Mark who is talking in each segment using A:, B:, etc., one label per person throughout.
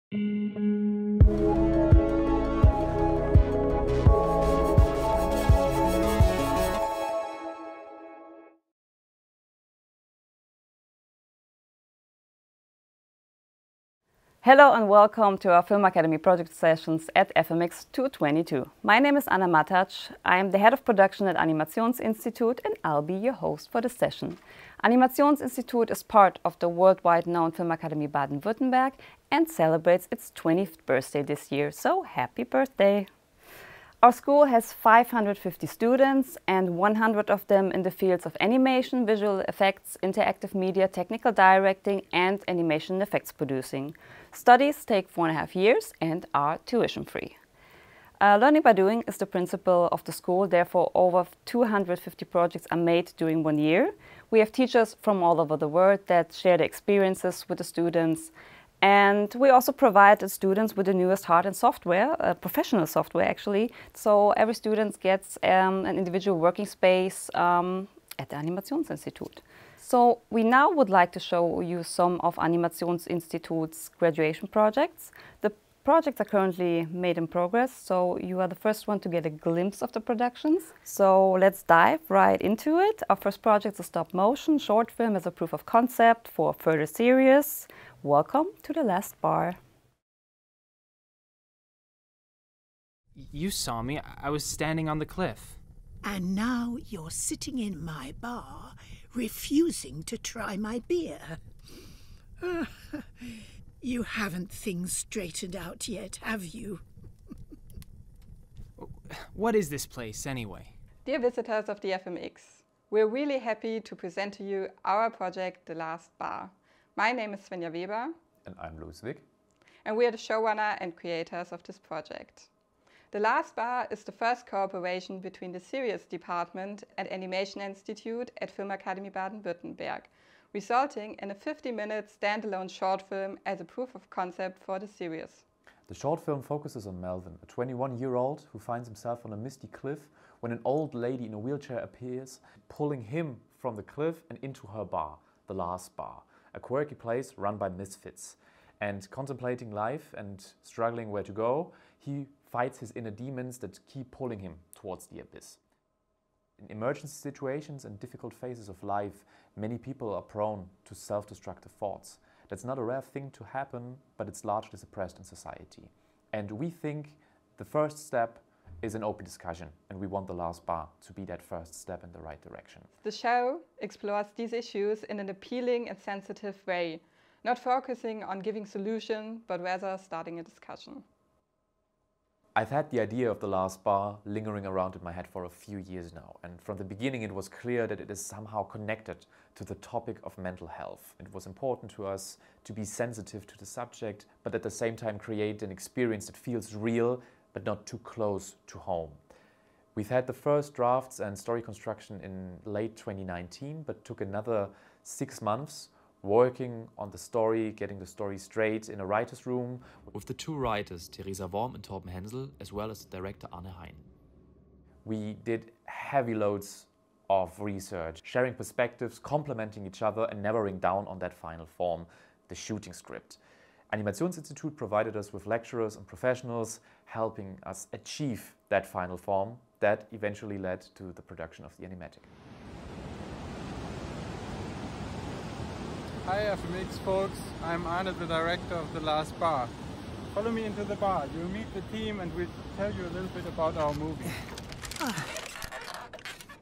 A: Hello and welcome to our Film Academy project sessions at FMX 222. My name is Anna Matac. I am the head of production at Animationsinstitut and I'll be your host for this session. Animationsinstitut is part of the worldwide known Film Academy Baden-Württemberg and celebrates its 20th birthday this year, so happy birthday! Our school has 550 students and 100 of them in the fields of animation, visual effects, interactive media, technical directing and animation effects producing. Studies take 4.5 years and are tuition-free. Learning by doing is the principle of the school, therefore over 250 projects are made during 1 year. We have teachers from all over the world that share their experiences with the students. And we also provide the students with the newest hardware and software, professional software actually. So every student gets an individual working space at the Animationsinstitut. So we now would like to show you some of Animationsinstitut's graduation projects. The projects are currently made in progress, so you are the first one to get a glimpse of the productions. So let's dive right into it. Our first project is a stop-motion short film as a proof of concept for a further series. Welcome to The Last Bar.
B: You saw me. I was standing on the cliff.
C: And now you're sitting in my bar, refusing to try my beer. You haven't things straightened out yet, have you?
B: What is this place, anyway?
D: Dear visitors of the FMX, we're really happy to present to you our project, The Last Bar. My name is Svenja Weber.
E: And I'm Ludwig.
D: And we are the showrunner and creators of this project. The Last Bar is the first cooperation between the Series department at Animationsinstitut at Film Academy Baden-Württemberg, resulting in a 50-minute standalone short film as a proof of concept for the series.
E: The short film focuses on Melvin, a 21-year-old who finds himself on a misty cliff when an old lady in a wheelchair appears, pulling him from the cliff and into her bar, The Last Bar, a quirky place run by misfits. And contemplating life and struggling where to go, he fights his inner demons that keep pulling him towards the abyss. In emergency situations and difficult phases of life, many people are prone to self-destructive thoughts. That's not a rare thing to happen, but it's largely suppressed in society. And we think the first step is an open discussion, and we want The Last Bar to be that first step in the right direction.
D: The show explores these issues in an appealing and sensitive way, not focusing on giving solution, but rather starting a discussion.
E: I've had the idea of The Last Bar lingering around in my head for a few years now, and from the beginning it was clear that it is somehow connected to the topic of mental health. It was important to us to be sensitive to the subject, but at the same time create an experience that feels real, but not too close to home. We've had the first drafts and story construction in late 2019, but took another 6 months working on the story, getting the story straight in a writer's room.
F: With the two writers, Theresa Worm and Torben Hensel, as well as the director Arne Hein.
E: We did heavy loads of research, sharing perspectives, complementing each other and narrowing down on that final form, the shooting script. Animationsinstitut provided us with lecturers and professionals, helping us achieve that final form that eventually led to the production of the animatic.
G: Hi FMX folks, I'm Arne, the director of The Last Bar. Follow me into the bar, you'll meet the team and we'll tell you a little bit about our movie.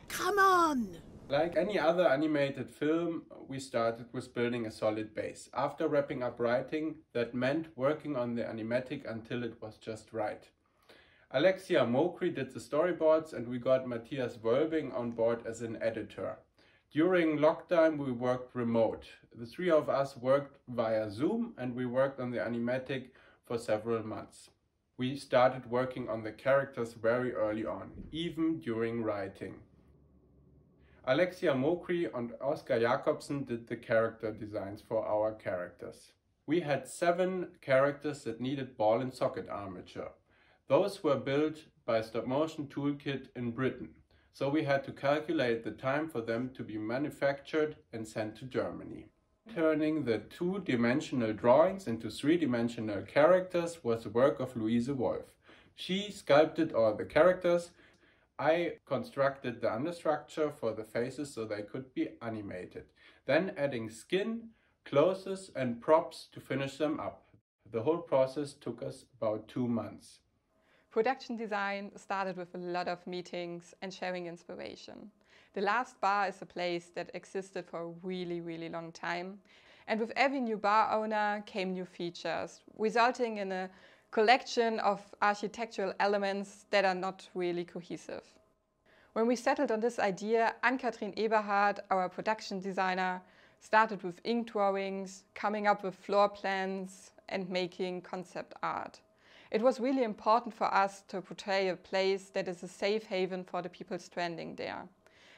C: Come on!
G: Like any other animated film, we started with building a solid base. After wrapping up writing, that meant working on the animatic until it was just right. Alexia Mokri did the storyboards and we got Matthias Wölbing on board as an editor. During lockdown we worked remote. The three of us worked via Zoom and we worked on the animatic for several months. We started working on the characters very early on, even during writing. Alexia Mokri and Oskar Jakobsen did the character designs for our characters. We had 7 characters that needed ball and socket armature. Those were built by Stop Motion Toolkit in Britain, so we had to calculate the time for them to be manufactured and sent to Germany. Turning the two-dimensional drawings into three-dimensional characters was the work of Louise Wolf. She sculpted all the characters. I constructed the understructure for the faces so they could be animated. Then adding skin, clothes and props to finish them up. The whole process took us about 2 months.
D: Production design started with a lot of meetings and sharing inspiration. The Last Bar is a place that existed for a really, really long time. And with every new bar owner came new features, resulting in a collection of architectural elements that are not really cohesive. When we settled on this idea, Ann-Kathrin Eberhard, our production designer, started with ink drawings, coming up with floor plans and making concept art. It was really important for us to portray a place that is a safe haven for the people stranding there,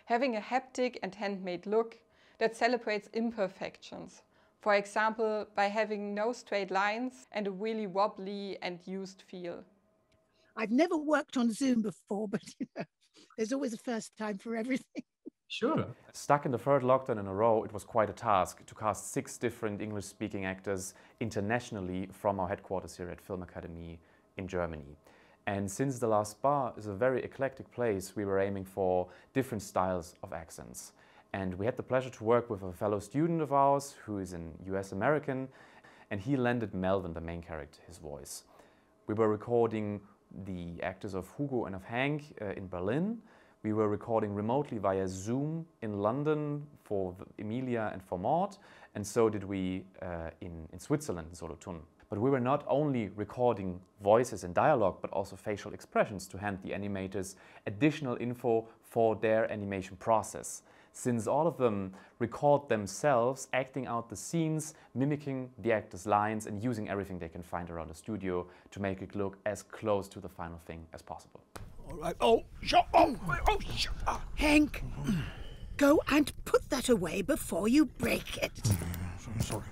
D: having a haptic and handmade look that celebrates imperfections. For example, by having no straight lines and a really wobbly and used feel.
C: I've never worked on Zoom before, but there's always a first time for everything.
E: Sure. Stuck in the third lockdown in a row, it was quite a task to cast 6 different English-speaking actors internationally from our headquarters here at Film Academy in Germany. And since The Last Bar is a very eclectic place, we were aiming for different styles of accents. And we had the pleasure to work with a fellow student of ours who is an US American, and he lended Melvin, the main character, his voice. We were recording the actors of Hugo and of Hank in Berlin. We were recording remotely via Zoom in London for Emilia and for Maud, and so did we in Switzerland, in Solothurn. But we were not only recording voices and dialogue, but also facial expressions to hand the animators additional info for their animation process. Since all of them record themselves acting out the scenes, mimicking the actors' lines and using everything they can find around the studio to make it look as close to the final thing as possible.
C: All right. Oh, shut up. Hank, go and put that away before you break it.
H: Sorry.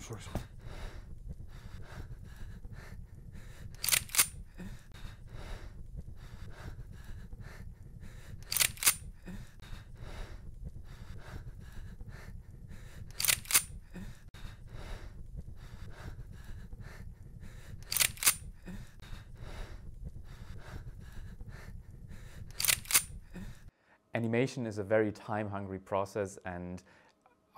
E: Animation is a very time-hungry process, and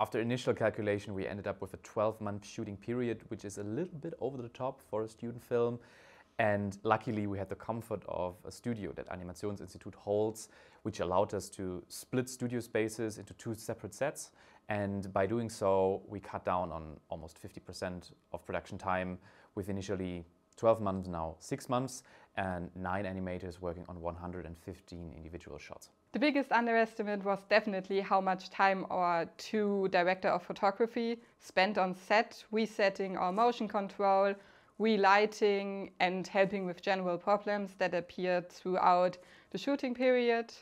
E: after initial calculation we ended up with a 12-month shooting period, which is a little bit over the top for a student film. And luckily we had the comfort of a studio that Animationsinstitut holds, which allowed us to split studio spaces into 2 separate sets. And by doing so, we cut down on almost 50% of production time, with initially 12 months, now 6 months, and 9 animators working on 115 individual shots.
D: The biggest underestimate was definitely how much time our 2 director of photography spent on set, resetting our motion control, relighting and helping with general problems that appeared throughout the shooting period.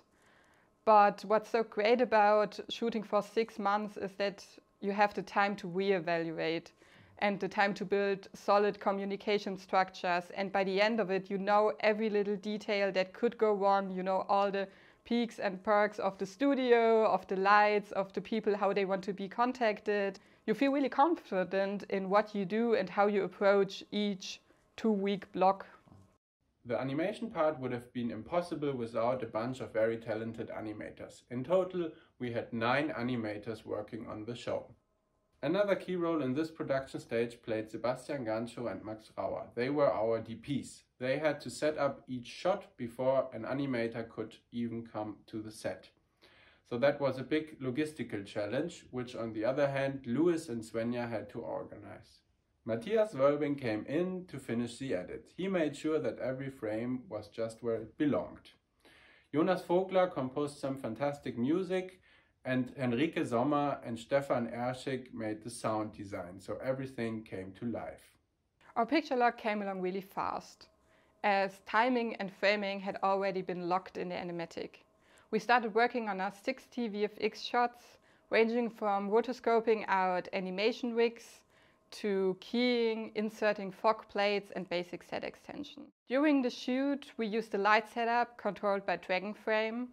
D: But what's so great about shooting for 6 months is that you have the time to reevaluate and the time to build solid communication structures. And by the end of it, you know every little detail that could go wrong, you know all the peaks and perks of the studio, of the lights, of the people, how they want to be contacted. You feel really confident in what you do and how you approach each 2-week block.
G: The animation part would have been impossible without a bunch of very talented animators. In total, we had 9 animators working on the show. Another key role in this production stage played Sebastian Gancho and Max Rauer. They were our DPs. They had to set up each shot before an animator could even come to the set. So that was a big logistical challenge, which on the other hand, Louis and Svenja had to organize. Matthias Wölbing came in to finish the edit. He made sure that every frame was just where it belonged. Jonas Vogler composed some fantastic music, and Henrike Sommer and Stefan Erschig made the sound design, so everything came to life.
D: Our picture log came along really fast, as timing and framing had already been locked in the animatic. We started working on our 60 VFX shots, ranging from rotoscoping out animation rigs to keying, inserting fog plates and basic set extension. During the shoot, we used a light setup controlled by Dragonframe,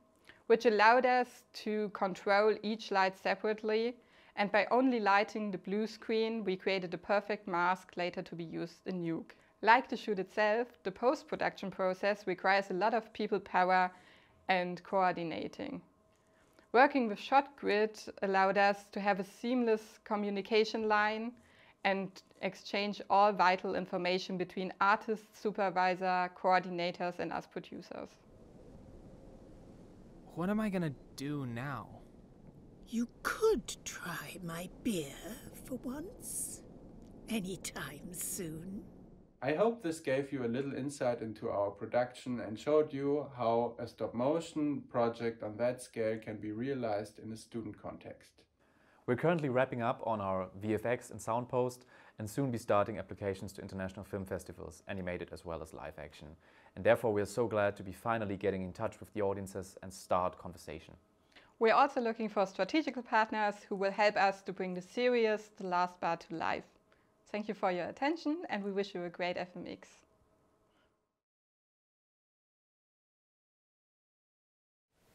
D: which allowed us to control each light separately And by only lighting the blue screen, we created a perfect mask later to be used in Nuke. Like the shoot itself, the post-production process requires a lot of people power and coordinating. Working with ShotGrid allowed us to have a seamless communication line and exchange all vital information between artists, supervisor, coordinators, and us producers.
B: What am I gonna do now?
C: You could try my beer for once. Anytime soon.
G: I hope this gave you a little insight into our production and showed you how a stop-motion project on that scale can be realized in a student context.
E: We're currently wrapping up on our VFX and sound post and soon be starting applications to international film festivals, animated as well as live action. And therefore we are so glad to be finally getting in touch with the audiences and start conversation.
D: We're also looking for strategic partners who will help us to bring the series The Last Bar to life. Thank you for your attention, and we wish you a great FMX.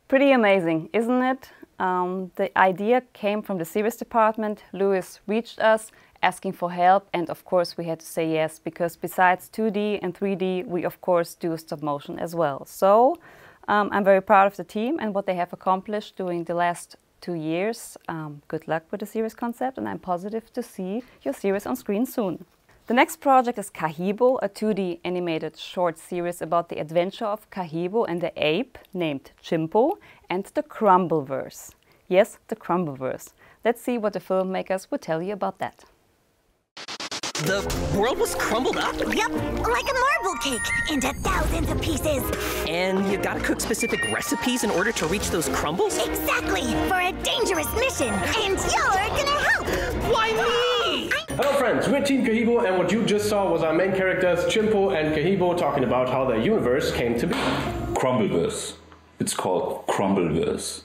A: Pretty amazing, isn't it? The idea came from the series department. Louis reached us asking for help, and of course we had to say yes, because besides 2D and 3D, we of course do stop motion as well. So I'm very proud of the team and what they have accomplished during the last 2 years. Good luck with the series concept, and I'm positive to see your series on screen soon. The next project is Kahibo, a 2D animated short series about the adventure of Kahibo and the ape named Chimpo and the Crumbleverse. Yes, the Crumbleverse. Let's see what the filmmakers will tell you about that.
H: The world was crumbled up?
I: Yep, like a marble cake, into thousands of pieces.
H: And you gotta cook specific recipes in order to reach those crumbles?
I: Exactly, for a dangerous mission. And you're gonna help.
H: Why me?
J: Hello friends, we're Team Kahibo, and what you just saw was our main characters Chimpo and Kahibo talking about how their universe came to be.
K: Crumbleverse. It's called Crumbleverse.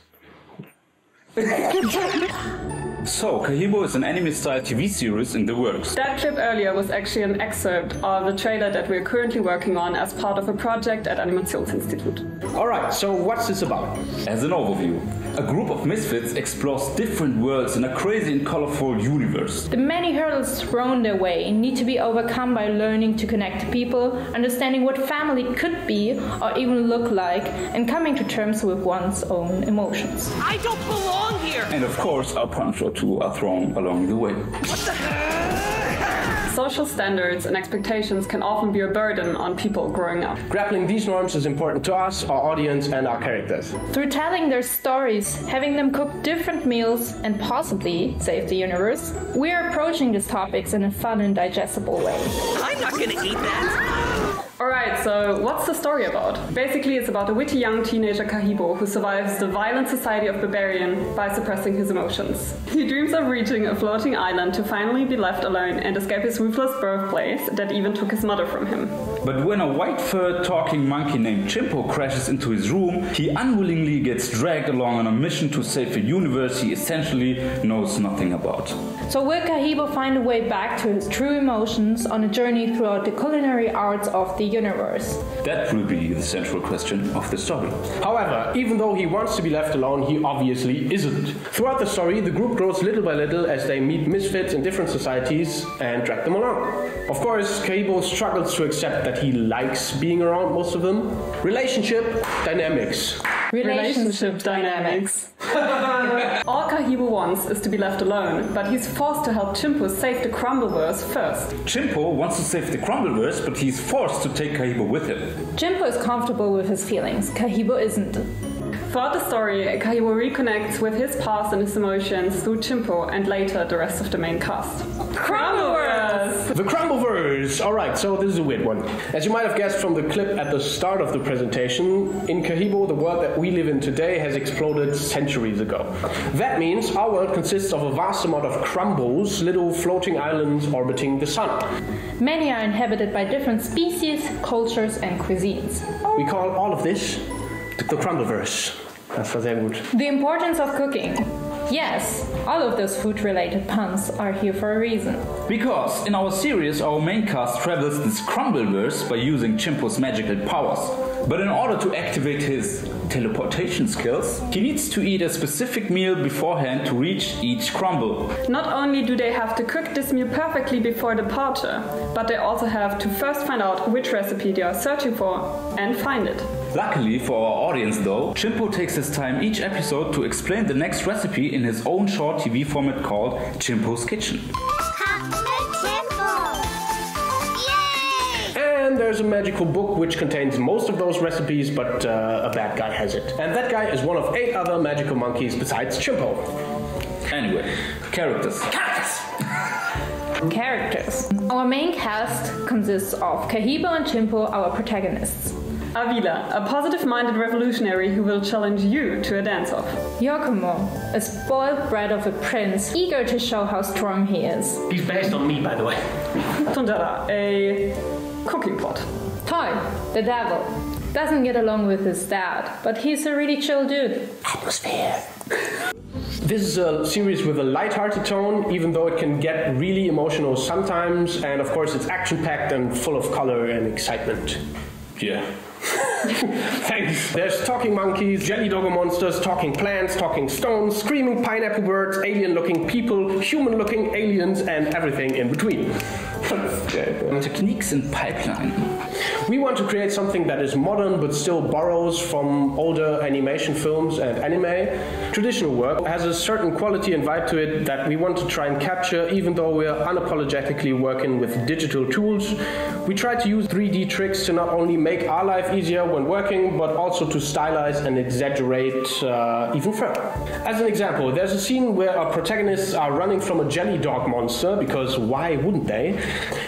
K: So, Kahibo is an anime-style TV series in the works.
L: That clip earlier was actually an excerpt of the trailer that we're currently working on as part of a project at Animationsinstitut.
J: Alright, so what's this about?
K: As an overview, a group of misfits explores different worlds in a crazy and colorful universe.
M: The many hurdles thrown their way need to be overcome by learning to connect to people, understanding what family could be or even look like, and coming to terms with one's own emotions.
H: I don't belong here!
K: And of course, a punch or two are thrown along the way.
L: Social standards and expectations can often be a burden on people growing up.
J: Grappling these norms is important to us, our audience, and our characters.
M: Through telling their stories, having them cook different meals, and possibly save the universe, we are approaching these topics in a fun and digestible way.
H: I'm not gonna eat that!
L: Alright, so what's the story about? Basically, it's about a witty young teenager Kahibo who survives the violent society of Barbarian by suppressing his emotions. He dreams of reaching a floating island to finally be left alone and escape his ruthless birthplace that even took his mother from him.
K: But when a white-furred talking monkey named Chimpo crashes into his room, he unwillingly gets dragged along on a mission to save a universe he essentially knows nothing about.
M: So will Kahibo find a way back to his true emotions on a journey throughout the culinary arts of the universe?
K: That will be the central question of the story.
J: However, even though he wants to be left alone, he obviously isn't. Throughout the story, the group grows little by little as they meet misfits in different societies and drag them along. Of course, Kahibo struggles to accept that he likes being around most of them. Relationship dynamics.
L: Relationship dynamics. All Kahibo wants is to be left alone, but he's forced to help Chimpo save the Crumbleverse first.
K: Chimpo wants to save the Crumbleverse, but he's forced to take Kahibo with him.
M: Chimpo is comfortable with his feelings, Kahibo isn't.
L: Throughout the story, Kahibo reconnects with his past and his emotions through Chimpo and later the rest of the main cast. Crumbleverse!
J: The Crumbleverse! Alright, so this is a weird one. As you might have guessed from the clip at the start of the presentation, in Kahibo, the world that we live in today has exploded centuries ago. That means our world consists of a vast amount of crumbles, little floating islands orbiting the sun.
M: Many are inhabited by different species, cultures and cuisines.
J: We call all of this the Crumbleverse. Das war sehr gut.
M: The importance of cooking. Yes, all of those food-related puns are here for a reason.
K: Because in our series, our main cast travels this Crumbleverse by using Chimpo's magical powers. But in order to activate his teleportation skills, he needs to eat a specific meal beforehand to reach each crumble.
L: Not only do they have to cook this meal perfectly before departure, but they also have to first find out which recipe they are searching for and find it.
K: Luckily for our audience though, Chimpo takes his time each episode to explain the next recipe in his own short TV format called Chimpo's Kitchen.
J: And there's a magical book which contains most of those recipes, but a bad guy has it. And that guy is one of 8 other magical monkeys besides Chimpo.
K: Anyway, characters.
M: Characters. Our main cast consists of Kahibo and Chimpo, our protagonists.
L: Avila, a positive-minded revolutionary who will challenge you to a dance-off.
M: Yokomo, a spoiled brat of a prince, eager to show how strong he is.
J: He's based on me, by the way.
L: Tunjara, a cooking pot.
M: Toy, the devil, doesn't get along with his dad, but he's a really chill dude.
J: Atmosphere. This is a series with a light-hearted tone, even though it can get really emotional sometimes, and of course it's action-packed and full of color and excitement. Yeah. Thanks. There's talking monkeys, jelly doggo monsters, talking plants, talking stones, screaming pineapple birds, alien-looking people, human-looking aliens, and everything in between.
K: Techniques in pipeline.
J: We want to create something that is modern but still borrows from older animation films and anime. Traditional work has a certain quality and vibe to it that we want to try and capture, even though we're unapologetically working with digital tools. We try to use 3D tricks to not only make our life easier when working, but also to stylize and exaggerate even further. As an example, there's a scene where our protagonists are running from a jelly dog monster, because why wouldn't they?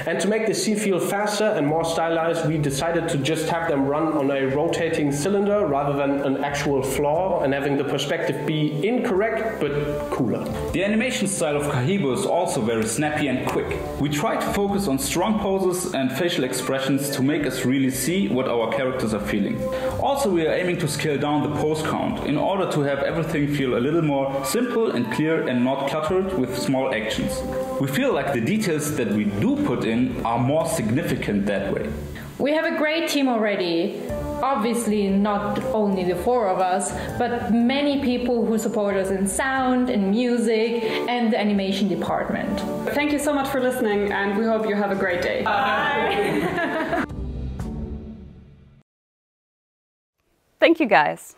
J: And to make the scene feel faster and more stylized, we decided to just have them run on a rotating cylinder rather than an actual floor, and having the perspective be incorrect but cooler.
K: The animation style of Kahibo is also very snappy and quick. We try to focus on strong poses and facial expressions to make us really see what our characters are feeling. Also, we are aiming to scale down the pose count in order to have everything feel a little more simple and clear and not cluttered with small actions. We feel like the details that we do put in are more significant that way.
M: We have a great team already. Obviously not only the 4 of us, but many people who support us in sound, in music, and the animation department.
L: Thank you so much for listening, and we hope you have a great day.
M: Bye!
A: Thank you, guys.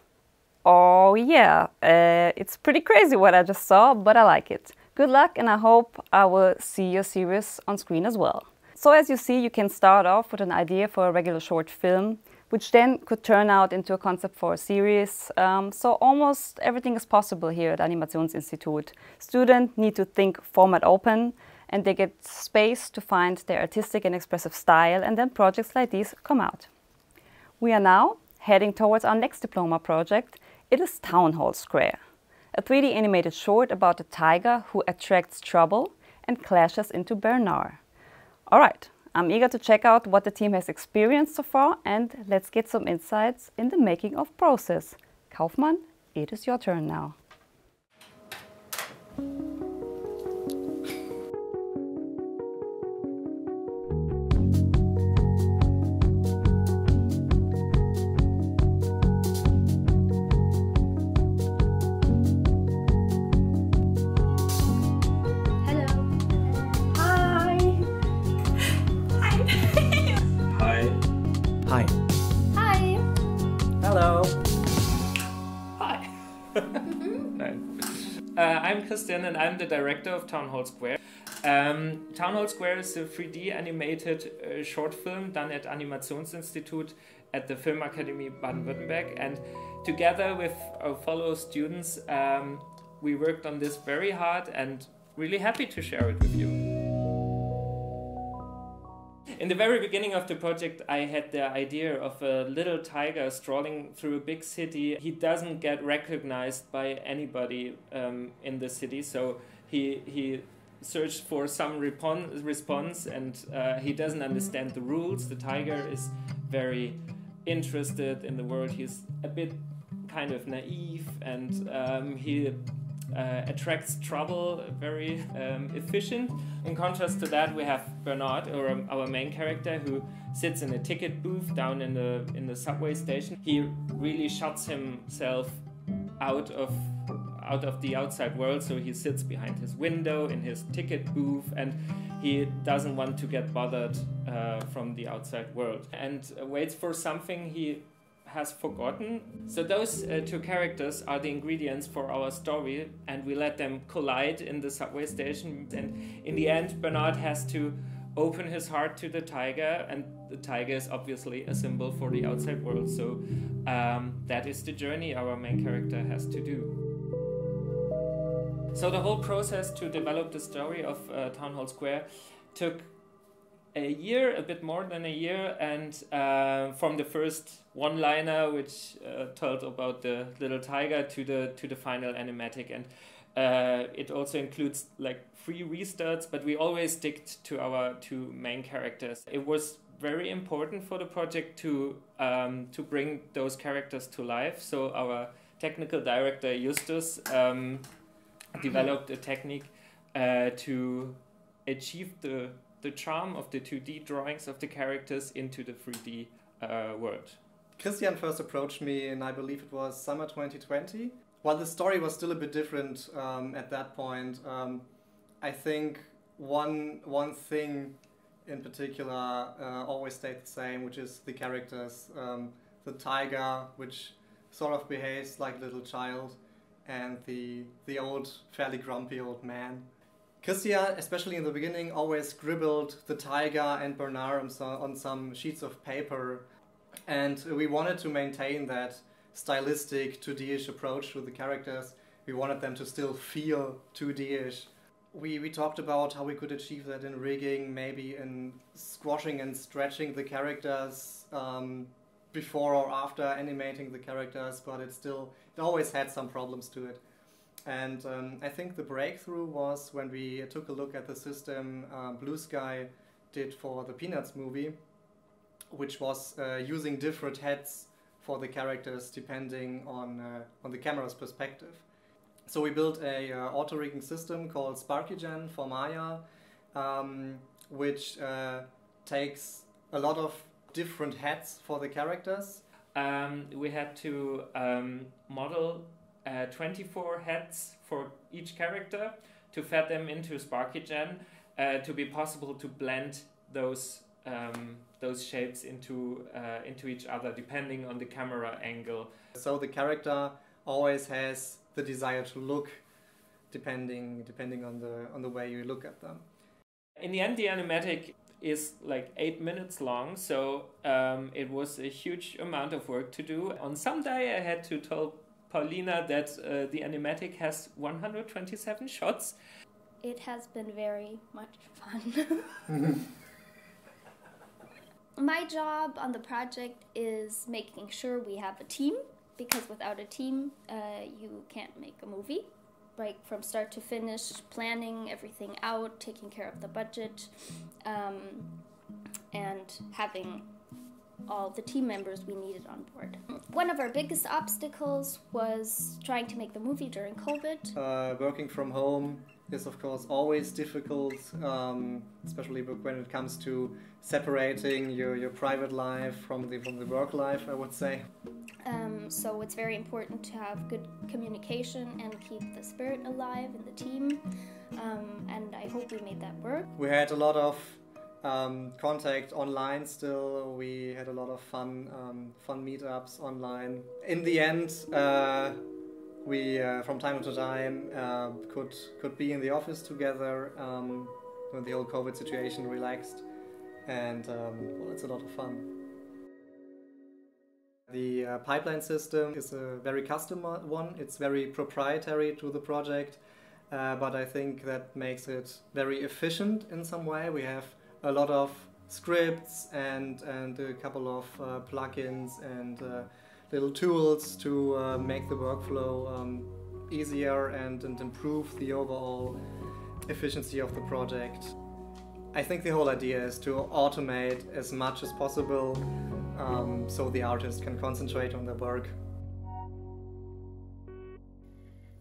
A: Oh yeah, it's pretty crazy what I just saw, but I like it. Good luck, and I hope I will see your series on screen as well. So as you see, you can start off with an idea for a regular short film, which then could turn out into a concept for a series. So almost everything is possible here at Animationsinstitut. Students need to think format open, and they get space to find their artistic and expressive style, and then projects like these come out. We are now heading towards our next diploma project. It is Town Hall Square, a 3D animated short about a tiger who attracts trouble and clashes into Bernard. All right, I'm eager to check out what the team has experienced so far, and let's get some insights in the making of process. Kaufmann, it is your turn now.
N: Hi.
O: Hi.
N: Hello.
P: Hi. I'm Christian and I'm the director of Town Hall Square. Town Hall Square is a 3D animated short film done at Animationsinstitut at the Filmakademie Baden-Württemberg, and together with our fellow students we worked on this very hard and really happy to share it with you. In the very beginning of the project, I had the idea of a little tiger strolling through a big city. He doesn't get recognized by anybody in the city, so he searched for some response, and he doesn't understand the rules. The tiger is very interested in the world. He's a bit kind of naive, and he attracts trouble, very efficient. In contrast to that, we have Bernard, or our main character, who sits in a ticket booth down in the subway station. He really shuts himself out of the outside world, so he sits behind his window in his ticket booth, and he doesn't want to get bothered from the outside world, and waits for something he has forgotten. So those two characters are the ingredients for our story, and we let them collide in the subway station, and in the end Bernard has to open his heart to the tiger, and the tiger is obviously a symbol for the outside world. So that is the journey our main character has to do. So the whole process to develop the story of Town Hall Square took a year, a bit more than a year, and from the first one-liner, which told about the little tiger, to the final animatic, and it also includes like 3 restarts, but we always stick to our 2 main characters. It was very important for the project to bring those characters to life. So our technical director Justus developed a technique to achieve the charm of the 2D drawings of the characters into the 3D world.
N: Christian first approached me, and I believe it was summer 2020. While the story was still a bit different at that point, I think one thing in particular always stayed the same, which is the characters. The tiger, which sort of behaves like a little child, and the old, fairly grumpy old man. Christian, especially in the beginning, always scribbled the tiger and Bernard on some sheets of paper, and we wanted to maintain that stylistic 2D-ish approach to the characters. We wanted them to still feel 2D-ish. We talked about how we could achieve that in rigging, maybe in squashing and stretching the characters before or after animating the characters, but it always had some problems to it. And I think the breakthrough was when we took a look at the system Blue Sky did for the Peanuts movie, which was using different heads for the characters depending on the camera's perspective. So we built a auto-rigging system called SparkyGen for Maya, which takes a lot of different heads for the characters.
P: We had to model 24 heads for each character to fit them into SparkyGen to be possible to blend those shapes into each other depending on the camera angle.
N: So the character always has the desire to look depending on the way you look at them.
P: In the end, the animatic is like 8 minutes long, so it was a huge amount of work to do. On some day I had to tell Paulina that the animatic has 127 shots.
O: It has been very much fun. My job on the project is making sure we have a team, because without a team you can't make a movie. Like from start to finish, planning everything out, taking care of the budget, and having all the team members we needed on board. One of our biggest obstacles was trying to make the movie during COVID.
N: Working from home is of course always difficult, especially when it comes to separating your private life from the work life, I would say.
O: So it's very important to have good communication and keep the spirit alive in the team, and I hope we made that work.
N: We had a lot of contact online still. We had a lot of fun meetups online. In the end, we from time to time could be in the office together when the whole COVID situation relaxed, and well, it's a lot of fun. The pipeline system is a very custom one. It's very proprietary to the project, but I think that makes it very efficient in some way. We have a lot of scripts and a couple of plugins and little tools to make the workflow easier and improve the overall efficiency of the project. I think the whole idea is to automate as much as possible so the artist can concentrate on their work.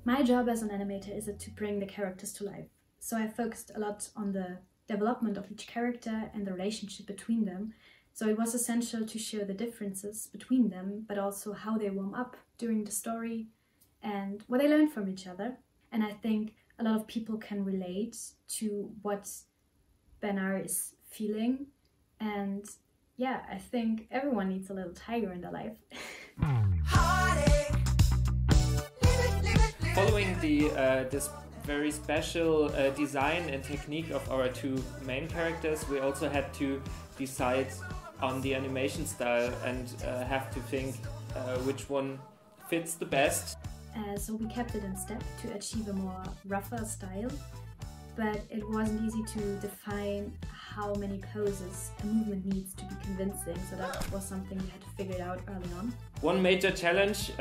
Q: My job as an animator is to bring the characters to life. So I focused a lot on the development of each character and the relationship between them. So it was essential to show the differences between them, but also how they warm up during the story and what they learn from each other. And I think a lot of people can relate to what Bernard is feeling. And yeah, I think everyone needs a little tiger in their life.
P: Following this very special design and technique of our two main characters, we also had to decide on the animation style and have to think which one fits the best.
Q: So we kept it in step to achieve a more rougher style, but it wasn't easy to define how many poses a movement needs to be convincing, so that was something we had to figure out early on.
P: One major challenge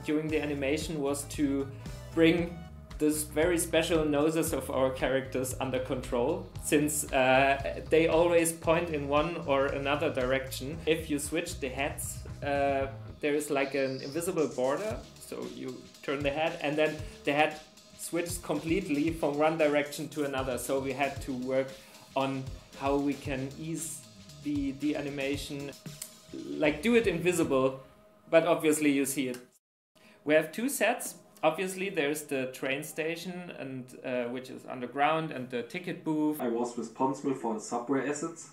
P: during the animation was to bring this very special noses of our characters under control, since they always point in one or another direction. If you switch the heads, there is like an invisible border, so you turn the head and then the head switches completely from one direction to another. So we had to work on how we can ease the animation, like do it invisible, but obviously you see it. We have two sets. Obviously there's the train station, and which is underground, and the ticket booth.
R: I was responsible for the subway assets.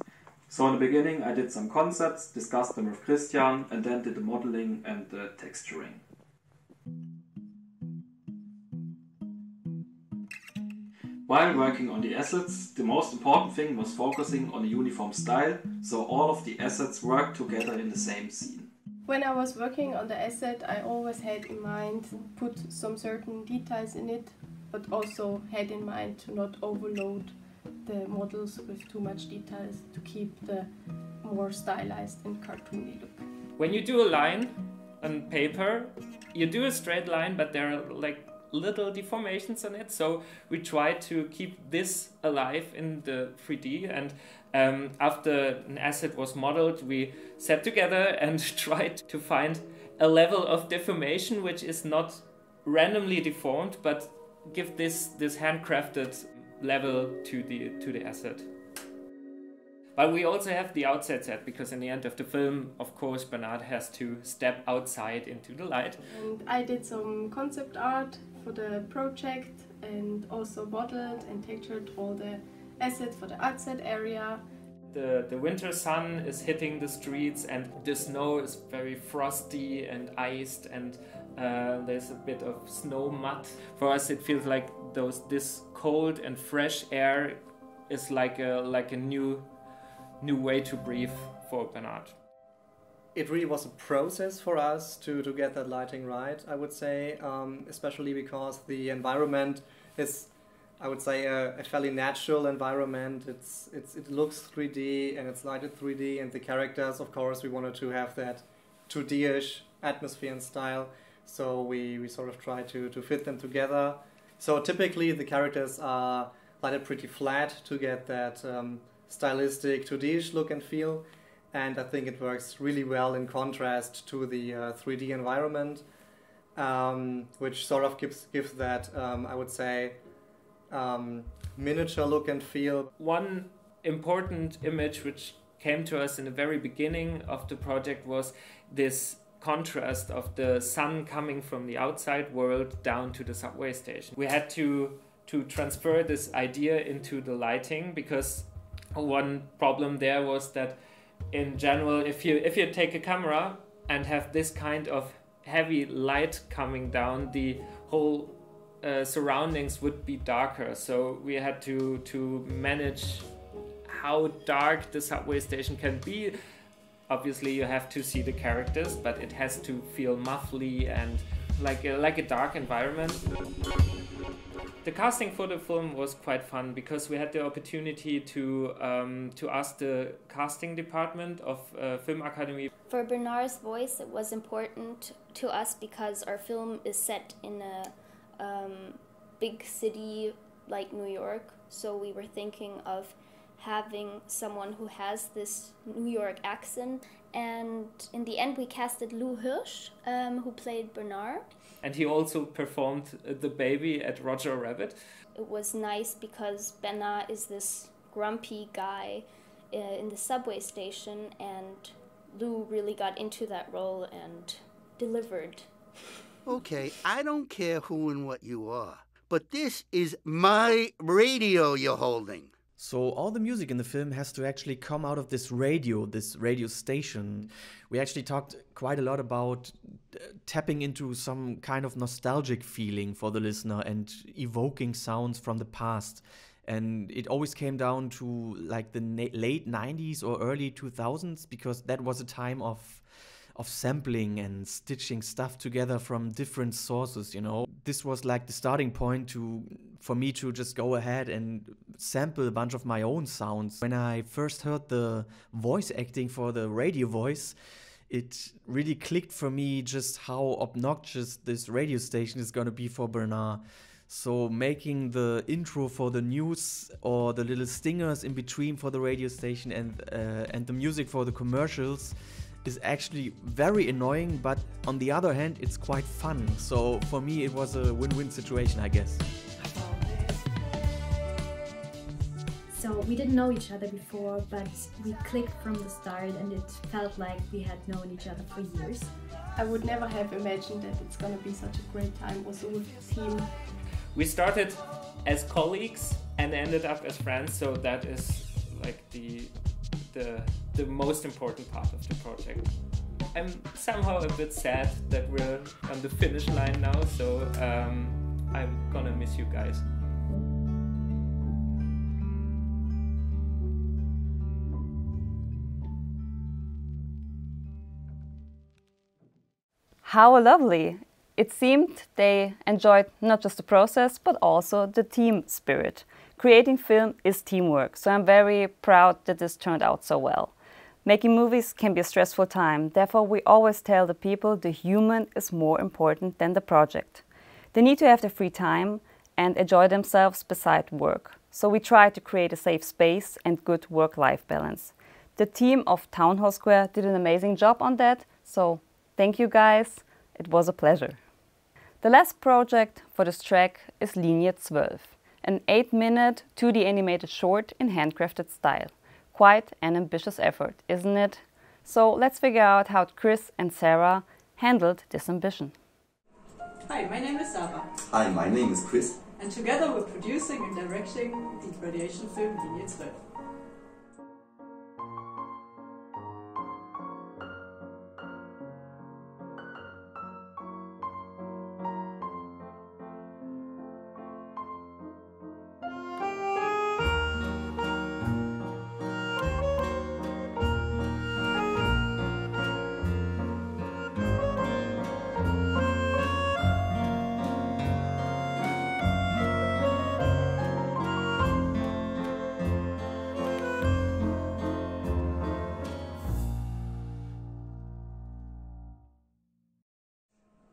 R: So in the beginning I did some concepts, discussed them with Christian, and then did the modeling and the texturing. While working on the assets, the most important thing was focusing on a uniform style, so all of the assets work together in the same scene.
S: When I was working on the asset, I always had in mind put some certain details in it, but also had in mind to not overload the models with too much details, to keep the more stylized and cartoony look.
P: When you do a line on paper, you do a straight line, but there are like little deformations on it, so we try to keep this alive in the 3D, and after an asset was modeled, we sat together and tried to find a level of deformation which is not randomly deformed, but give this handcrafted level to the asset. But we also have the outside set, because in the end of the film, of course, Bernard has to step outside into the light.
S: And I did some concept art for the project, and also modeled and textured all the assets for the outside area.
P: The winter sun is hitting the streets, and the snow is very frosty and iced, and there's a bit of snow mud. For us it feels like this cold and fresh air is like a new way to breathe for Bernard.
N: It really was a process for us to get that lighting right, I would say, especially because the environment is, I would say, a fairly natural environment. It looks 3D and it's lighted 3D, and the characters, of course, we wanted to have that 2D-ish atmosphere and style, so we sort of try to fit them together. So typically the characters are lighted pretty flat to get that stylistic 2D-ish look and feel, and I think it works really well in contrast to the 3D environment, which sort of gives that, I would say, miniature look and feel.
P: One important image which came to us in the very beginning of the project was this contrast of the sun coming from the outside world down to the subway station. We had to transfer this idea into the lighting, because one problem there was that in general, if you take a camera and have this kind of heavy light coming down, the whole surroundings would be darker. So we had to manage how dark the subway station can be. Obviously you have to see the characters, but it has to feel muffly and like a dark environment. The casting for the film was quite fun, because we had the opportunity to ask the casting department of Film Academy.
O: For Bernard's voice, it was important to us because our film is set in a big city like New York, so we were thinking of having someone who has this New York accent. And in the end, we casted Lou Hirsch, who played Bernard.
P: And he also performed the baby at Roger Rabbit.
O: It was nice because Bernard is this grumpy guy in the subway station, and Lou really got into that role and delivered.
T: Okay, I don't care who and what you are, but this is my radio you're holding.
U: So all the music in the film has to actually come out of this radio station. We actually talked quite a lot about tapping into some kind of nostalgic feeling for the listener and evoking sounds from the past. And it always came down to like the late 90s or early 2000s, because that was a time of sampling and stitching stuff together from different sources, you know. This was like the starting point for me to just go ahead and sample a bunch of my own sounds. When I first heard the voice acting for the radio voice, it really clicked for me just how obnoxious this radio station is going to be for Bernard. So making the intro for the news or the little stingers in between for the radio station and the music for the commercials is actually very annoying, but on the other hand, it's quite fun. So for me, it was a win-win situation, I guess.
Q: So we didn't know each other before, but we clicked from the start and it felt like we had known each other for years.
S: I would never have imagined that it's gonna be such a great time also with the team.
P: We started as colleagues and ended up as friends, so that is like the most important part of the project. I'm somehow a bit sad that we're on the finish line now, so I'm gonna miss you guys.
A: How lovely! It seemed they enjoyed not just the process, but also the team spirit. Creating film is teamwork, so I'm very proud that this turned out so well. Making movies can be a stressful time, therefore we always tell the people the human is more important than the project. They need to have the free time and enjoy themselves beside work. So we try to create a safe space and good work-life balance. The team of Town Hall Square did an amazing job on that, so thank you guys, it was a pleasure. The last project for this track is Linie 12, an 8-minute 2D animated short in handcrafted style. Quite an ambitious effort, isn't it? So let's figure out how Chris and Sarah handled this ambition.
V: Hi, my name is Sarah.
W: Hi, my name is Chris.
V: And together we're producing and directing the graduation film Linie 12.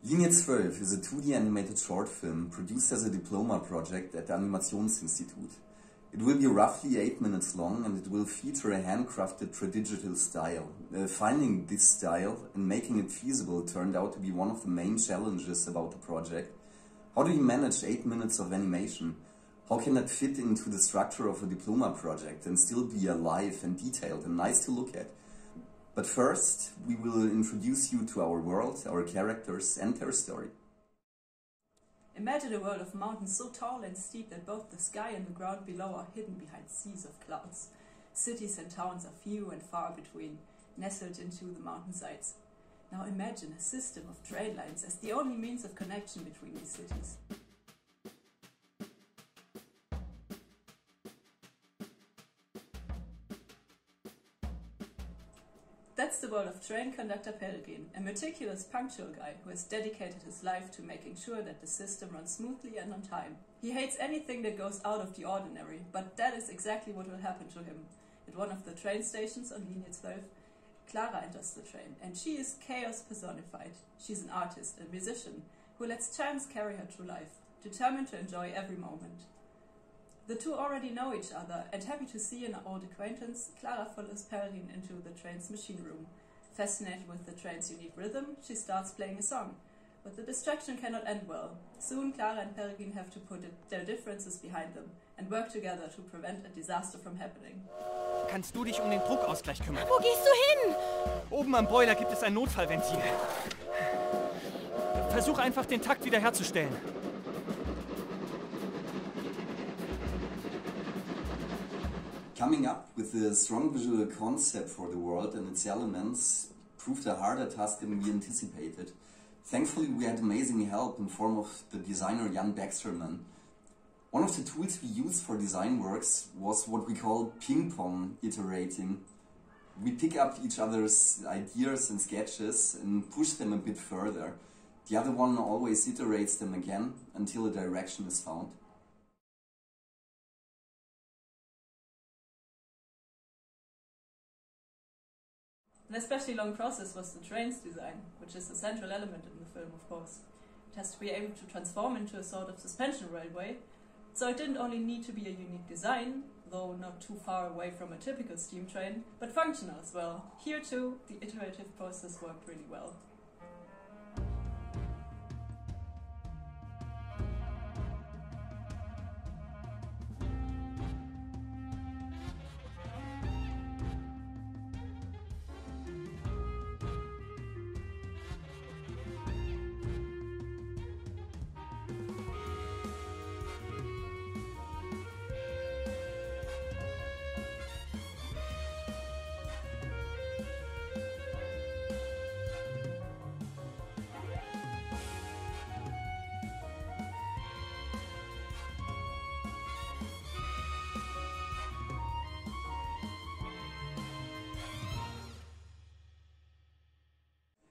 W: Linie 12 is a 2D animated short film produced as a diploma project at the Animationsinstitut. It will be roughly 8 minutes long and it will feature a handcrafted tradigital style. Finding this style and making it feasible turned out to be one of the main challenges about the project. How do you manage 8 minutes of animation? How can that fit into the structure of a diploma project and still be alive and detailed and nice to look at? But first, we will introduce you to our world, our characters and their story.
V: Imagine a world of mountains so tall and steep that both the sky and the ground below are hidden behind seas of clouds. Cities and towns are few and far between, nestled into the mountainsides. Now imagine a system of train lines as the only means of connection between these cities. That's the world of train conductor Pelgrin, a meticulous, punctual guy who has dedicated his life to making sure that the system runs smoothly and on time. He hates anything that goes out of the ordinary, but that is exactly what will happen to him. At one of the train stations on Linie 12, Clara enters the train, and she is chaos personified. She's an artist and musician who lets chance carry her through life, determined to enjoy every moment.
B: The two already know each other, and happy to see an old acquaintance, Clara follows Peregrine into the train's machine room. Fascinated with the train's unique rhythm, she starts playing a song. But the distraction cannot end well. Soon Clara and Peregrine have to put their differences behind them and work together to prevent a disaster from happening.
C: Kannst du dich den Druckausgleich kümmern?
I: Wo gehst du hin?
C: Oben am Boiler gibt es ein Notfallventil. Versuch einfach, den Takt wiederherzustellen.
W: Coming up with a strong visual concept for the world and its elements proved a harder task than we anticipated. Thankfully, we had amazing help in form of the designer Jan Baxterman. One of the tools we used for design works was what we call ping-pong iterating. We pick up each other's ideas and sketches and push them a bit further. The other one always iterates them again until a direction is found.
B: An especially long process was the train's design, which is a central element in the film, of course. It has to be able to transform into a sort of suspension railway, so it didn't only need to be a unique design, though not too far away from a typical steam train, but functional as well. Here too, the iterative process worked really well.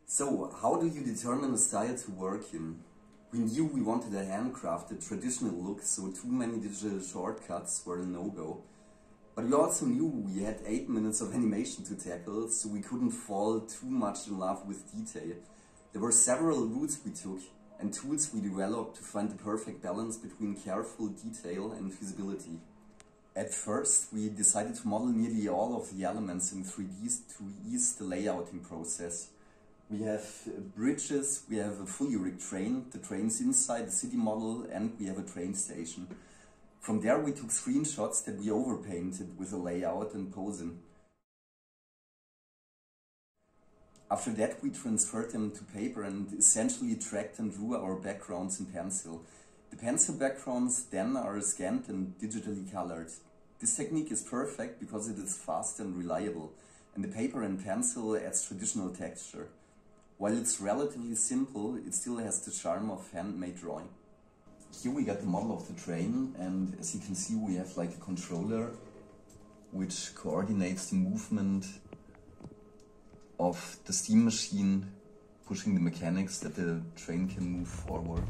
W: So, how do you determine a style to work in? We knew we wanted a handcrafted, traditional look, so too many digital shortcuts were a no-go. But we also knew we had 8 minutes of animation to tackle, so we couldn't fall too much in love with detail. There were several routes we took, and tools we developed to find the perfect balance between careful detail and feasibility. At first, we decided to model nearly all of the elements in 3D to ease the layouting process. We have bridges, we have a fully rigged train, the train's inside the city model, and we have a train station. From there we took screenshots that we overpainted with a layout and posing. After that we transferred them to paper and essentially tracked and drew our backgrounds in pencil. The pencil backgrounds then are scanned and digitally colored. This technique is perfect because it is fast and reliable, and the paper and pencil adds traditional texture. While it's relatively simple, it still has the charm of handmade drawing. Here we got the model of the train, and as you can see we have like a controller which coordinates the movement of the steam machine, pushing the mechanics that the train can move forward.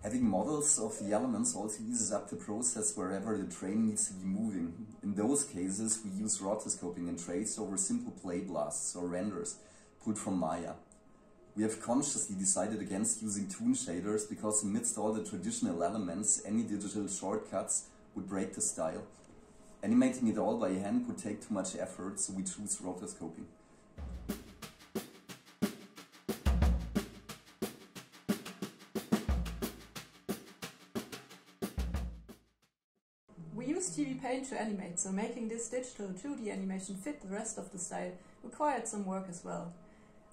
W: Having models of the elements also eases up the process wherever the train needs to be moving. In those cases, we use rotoscoping and trace over simple play blasts or renders pulled from Maya. We have consciously decided against using toon shaders because amidst all the traditional elements, any digital shortcuts would break the style. Animating it all by hand would take too much effort, so we choose rotoscoping.
B: We used TV Paint to animate, so making this digital 2D animation fit the rest of the style required some work as well.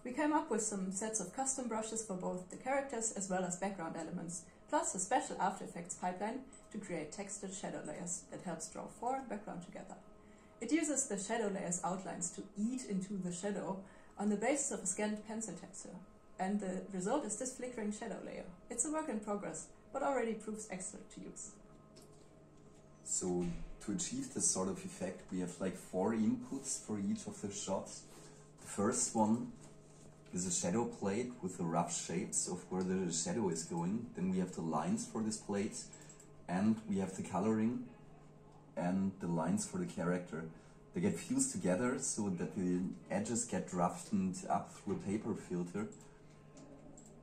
B: We came up with some sets of custom brushes for both the characters as well as background elements, plus a special After Effects pipeline to create textured shadow layers that helps draw fore and background together. It uses the shadow layers outlines to eat into the shadow on the basis of a scanned pencil texture, and the result is this flickering shadow layer. It's a work in progress, but already proves excellent to use.
W: So to achieve this sort of effect, we have like 4 inputs for each of the shots. The first one is a shadow plate with the rough shapes of where the shadow is going. Then we have the lines for this plate. And we have the coloring and the lines for the character. They get fused together so that the edges get roughened up through a paper filter.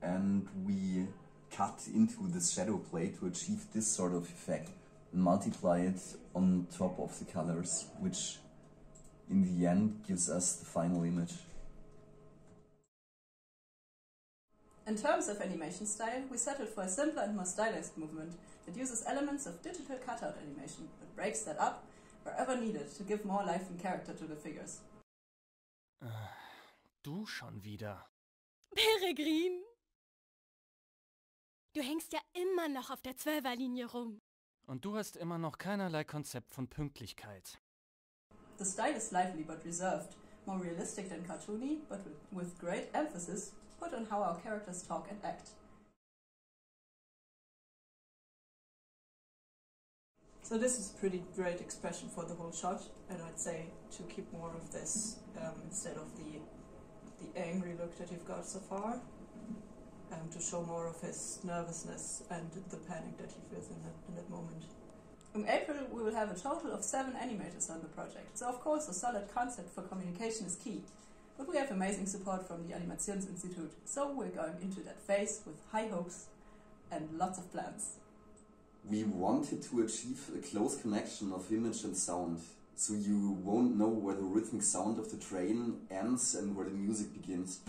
W: And we cut into this shadow plate to achieve this sort of effect and multiply it on top of the colors, which in the end gives us the final image.
B: In terms of animation style, we settled for a simpler and more stylized movement that uses elements of digital cutout animation, but breaks that up wherever needed to give more life and character to the figures.
C: Du schon wieder.
E: Peregrin! Du hängst ja immer noch auf der 12er-Linie rum.
C: Und du hast immer noch keinerlei Konzept von Pünktlichkeit.
B: The style is lively but reserved, more realistic than cartoony, but with great emphasis put on how our characters talk and act. So this is a pretty great expression for the whole shot, and I'd say to keep more of this instead of the angry look that you've got so far, to show more of his nervousness and the panic that he feels in that moment. In April we will have a total of 7 animators on the project, so of course a solid concept for communication is key. But we have amazing support from the Animationsinstitut, so we're going into that phase with high hopes and lots of plans.
W: We wanted to achieve a close connection of image and sound, so you won't know where the rhythmic sound of the train ends and where the music begins.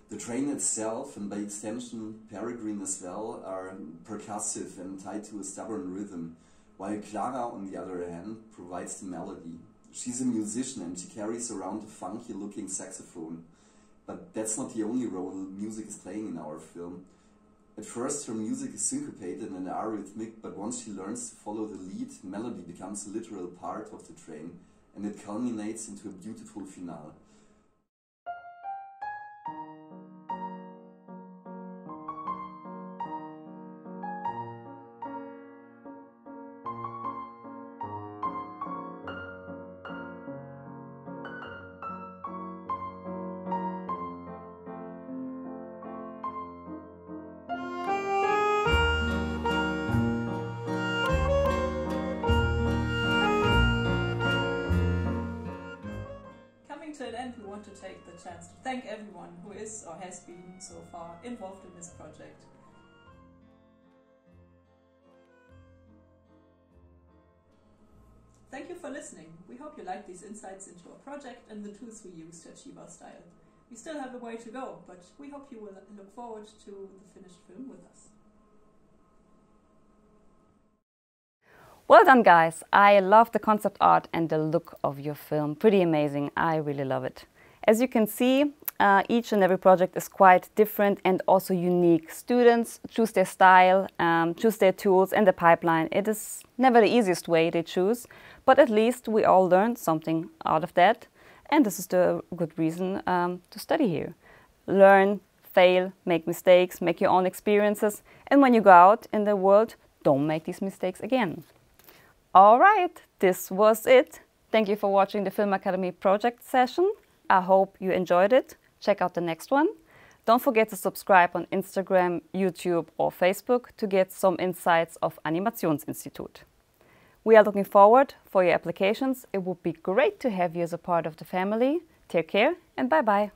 W: The train itself, and by extension Peregrine as well, are percussive and tied to a stubborn rhythm, while Clara, on the other hand, provides the melody. She's a musician and she carries around a funky-looking saxophone. But that's not the only role music is playing in our film. At first her music is syncopated and arrhythmic, but once she learns to follow the lead, melody becomes a literal part of the train, and it culminates into a beautiful finale.
B: To an end, we want to take the chance to thank everyone who is or has been so far involved in this project. Thank you for listening. We hope you like these insights into our project and the tools we use to achieve our style. We still have a way to go, but we hope you will look forward to the finished film with us.
A: Well done, guys. I love the concept art and the look of your film. Pretty amazing. I really love it. As you can see, each and every project is quite different and also unique. Students choose their style, choose their tools and the pipeline. It is never the easiest way they choose, but at least we all learned something out of that. And this is the good reason to study here. Learn, fail, make mistakes, make your own experiences. And when you go out in the world, don't make these mistakes again. All right, this was it. Thank you for watching the Film Academy project session. I hope you enjoyed it. Check out the next one. Don't forget to subscribe on Instagram, YouTube or Facebook to get some insights of Animationsinstitut. We are looking forward for your applications. It would be great to have you as a part of the family. Take care and bye-bye.